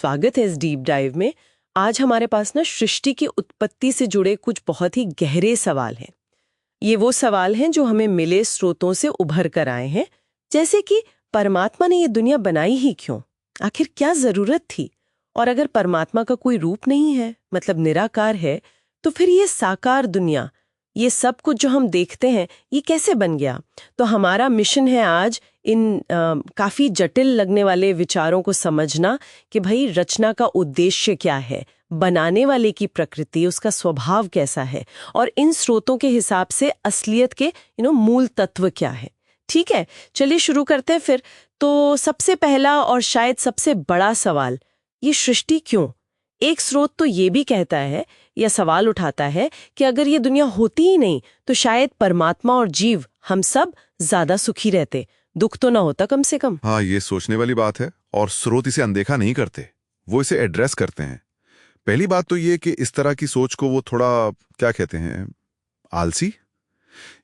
स्वागत है इस डीप डाइव में। आज हमारे पास ना सृष्टि की उत्पत्ति से जुड़े कुछ बहुत ही गहरे सवाल हैं। ये वो सवाल हैं जो हमें मिले स्रोतों से उभर कर आए हैं, जैसे कि परमात्मा ने ये दुनिया बनाई ही क्यों, आखिर क्या जरूरत थी, और अगर परमात्मा का कोई रूप नहीं है, मतलब निराकार है, तो फिर ये साकार दुनिया, ये सब कुछ जो हम देखते हैं, ये कैसे बन गया। तो हमारा मिशन है आज इन काफी जटिल लगने वाले विचारों को समझना कि भाई रचना का उद्देश्य क्या है, बनाने वाले की प्रकृति, उसका स्वभाव कैसा है, और इन स्रोतों के हिसाब से असलियत के मूल तत्व क्या है। ठीक है, चलिए शुरू करते हैं फिर। तो सबसे पहला और शायद सबसे बड़ा सवाल, ये सृष्टि क्यों। एक स्रोत तो ये भी कहता है या सवाल उठाता है कि अगर ये दुनिया होती ही नहीं तो शायद परमात्मा और जीव हम सब ज्यादा सुखी रहते, दुख तो ना होता कम से कम। हाँ, ये सोचने वाली बात है और स्रोत इसे अनदेखा नहीं करते, वो इसे एड्रेस करते हैं। पहली बात तो ये कि इस तरह की सोच को वो थोड़ा क्या कहते हैं, आलसी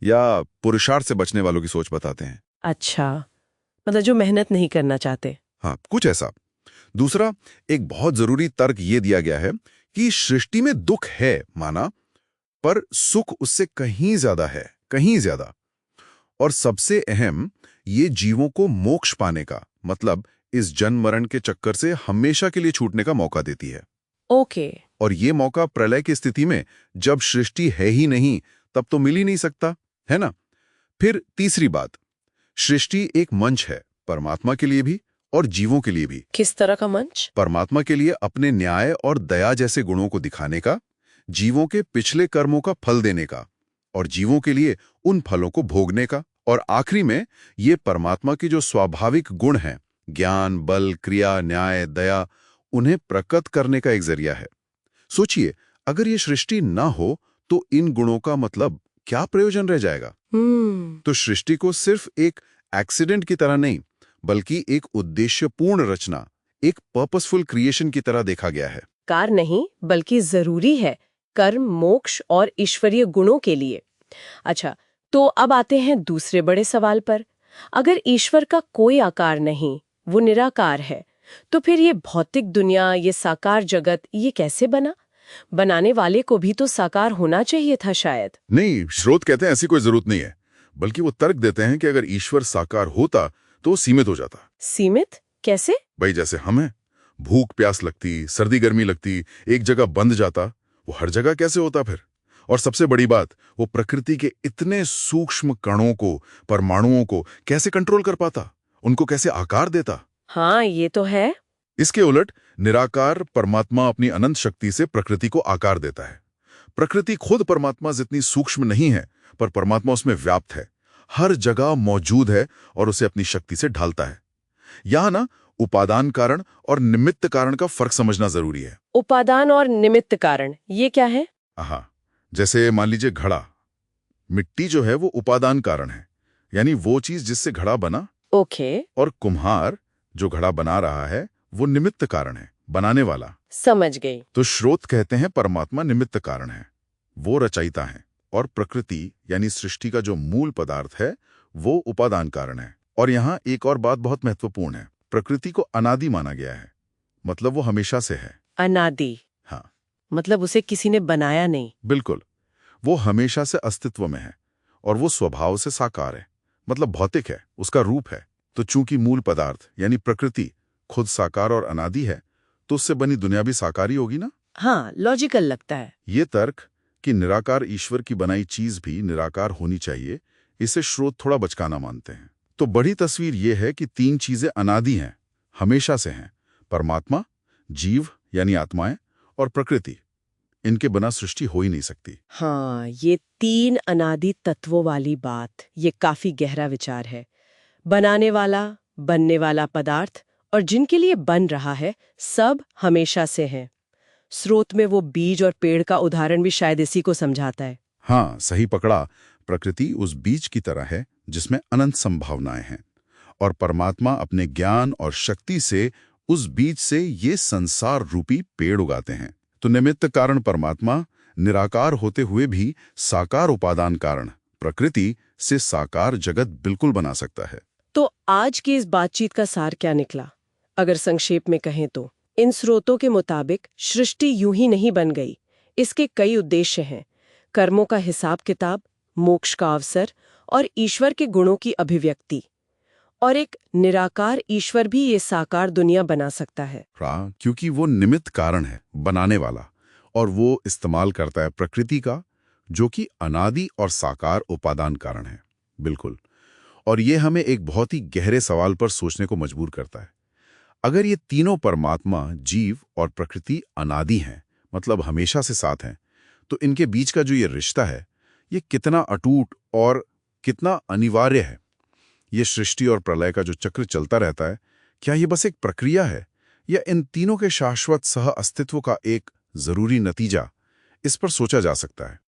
या पुरुषार्थ से बचने वालों की सोच बताते हैं। अच्छा, मतलब जो मेहनत नहीं करना चाहते। हाँ, कुछ ऐसा। दूसरा, एक बहुत जरूरी तर्क ये दिया गया है कि सृष्टि में दुख है माना, पर सुख उससे कहीं ज्यादा है, कहीं ज्यादा। और सबसे अहम, ये जीवों को मोक्ष पाने का, मतलब इस जन्म मरण के चक्कर से हमेशा के लिए छूटने का मौका देती है। ओके। और ये मौका प्रलय की स्थिति में, जब सृष्टि है ही नहीं, तब तो मिल ही नहीं सकता, है ना। फिर तीसरी बात, सृष्टि एक मंच है परमात्मा के लिए भी और जीवों के लिए भी। किस तरह का मंच? परमात्मा के लिए अपने न्याय और दया जैसे गुणों को दिखाने का, जीवों के पिछले कर्मों का फल देने का, और जीवों के लिए उन फलों को भोगने का। और आखिरी में, ये परमात्मा की जो स्वाभाविक गुण हैं, ज्ञान, बल, क्रिया, न्याय, दया, उन्हें प्रकट करने का एक जरिया है। सोचिए, अगर ये सृष्टि ना हो तो इन गुणों का मतलब क्या प्रयोजन रह जाएगा। तो सृष्टि को सिर्फ एक एक्सीडेंट की तरह नहीं, बल्कि एक उद्देश्यपूर्ण रचना, एक पर्पसफुल क्रिएशन की तरह देखा गया है। कार नहीं, बल्कि जरूरी है कर्म, मोक्ष और ईश्वरीय गुणों के लिए। अच्छा, तो अब आते हैं दूसरे बड़े सवाल पर। अगर ईश्वर का कोई आकार नहीं, वो निराकार है, तो फिर ये भौतिक दुनिया, ये साकार जगत, ये कैसे बना? बनाने वाले को भी तो साकार होना चाहिए था शायद। नहीं, स्रोत कहते हैं ऐसी कोई जरूरत नहीं है, बल्कि वो तर्क देते हैं कि अगर ईश्वर साकार होता तो वो सीमित हो जाता। सीमित कैसे? भाई, जैसे हम हैं, भूख प्यास लगती, सर्दी गर्मी लगती, एक जगह बंध जाता, वो हर जगह कैसे होता फिर। और सबसे बड़ी बात, वो प्रकृति के इतने सूक्ष्म कणों को, परमाणुओं को कैसे कंट्रोल कर पाता, उनको कैसे आकार देता। हाँ, ये तो है। इसके उलट निराकार परमात्मा अपनी अनंत शक्ति से प्रकृति को आकार देता है। प्रकृति खुद परमात्मा जितनी सूक्ष्म नहीं है, पर परमात्मा उसमें व्याप्त है, हर जगह मौजूद है और उसे अपनी शक्ति से ढालता है। यहां ना उपादान कारण और निमित्त कारण का फर्क समझना जरूरी है। उपादान और निमित्त कारण, ये क्या है? हाँ, जैसे मान लीजिए घड़ा, मिट्टी जो है वो उपादान कारण है, यानी वो चीज जिससे घड़ा बना। ओके, और कुम्हार जो घड़ा बना रहा है, वो निमित्त कारण है, बनाने वाला। समझ गई। तो स्रोत कहते हैं परमात्मा निमित्त कारण है, वो रचयिता है, और प्रकृति यानी सृष्टि का जो मूल पदार्थ है वो उपादान कारण है। और यहाँ एक और बात बहुत महत्वपूर्ण है, प्रकृति को अनादि माना गया है, मतलब वो हमेशा से है। अनादि? हाँ, मतलब उसे किसी ने बनाया नहीं। बिल्कुल, वो हमेशा से अस्तित्व में है और वो स्वभाव से साकार है, मतलब भौतिक है, उसका रूप है। तो चूंकि मूल पदार्थ यानी प्रकृति खुद साकार और अनादि है, तो उससे बनी दुनिया भी साकार ही होगी ना। हाँ, लॉजिकल लगता है। ये तर्क कि निराकार ईश्वर की बनाई चीज भी निराकार होनी चाहिए, इसे स्रोत थोड़ा बचकाना मानते हैं। तो बड़ी तस्वीर ये है कि तीन चीजें अनादि हैं, हमेशा से हैं, परमात्मा, जीव यानी आत्माएं और प्रकृति। इनके बिना सृष्टि हो ही नहीं सकती। हाँ, ये तीन अनादि तत्वों वाली बात, ये काफी गहरा विचार है। बनाने वाला, बनने वाला पदार्थ और जिनके लिए बन रहा है, सब हमेशा से हैं। स्रोत में वो बीज और पेड़ का उदाहरण भी शायद इसी को समझाता है। हाँ, सही पकड़ा। प्रकृति उस बीज की तरह है जिसमें अनंत संभावनाएं हैं, और परमात्मा अपने ज्ञान और शक्ति से उस बीज से ये संसार रूपी पेड़ उगाते हैं। तो निमित्त कारण परमात्मा निराकार होते हुए भी साकार उपादान कारण प्रकृति से साकार जगत बिल्कुल बना सकता है। तो आज की इस बातचीत का सार क्या निकला, अगर संक्षेप में कहें तो? इन स्रोतों के मुताबिक सृष्टि यूं ही नहीं बन गई। इसके कई उद्देश्य हैं। कर्मों का हिसाब किताब, मोक्ष का अवसर और ईश्वर के गुणों की अभिव्यक्ति। और एक निराकार ईश्वर भी ये साकार दुनिया बना सकता है। क्योंकि वो निमित्त कारण है, बनाने वाला, और वो इस्तेमाल करता है प्रकृति का, जो कि अनादि और साकार उपादान कारण है। बिल्कुल। और ये हमें एक बहुत ही गहरे सवाल पर सोचने को मजबूर करता है। अगर ये तीनों परमात्मा, जीव और प्रकृति अनादि हैं, मतलब हमेशा से साथ हैं, तो इनके बीच का जो ये रिश्ता है, ये कितना अटूट और कितना अनिवार्य है। ये सृष्टि और प्रलय का जो चक्र चलता रहता है, क्या ये बस एक प्रक्रिया है या इन तीनों के शाश्वत सह अस्तित्व का एक जरूरी नतीजा? इस पर सोचा जा सकता है।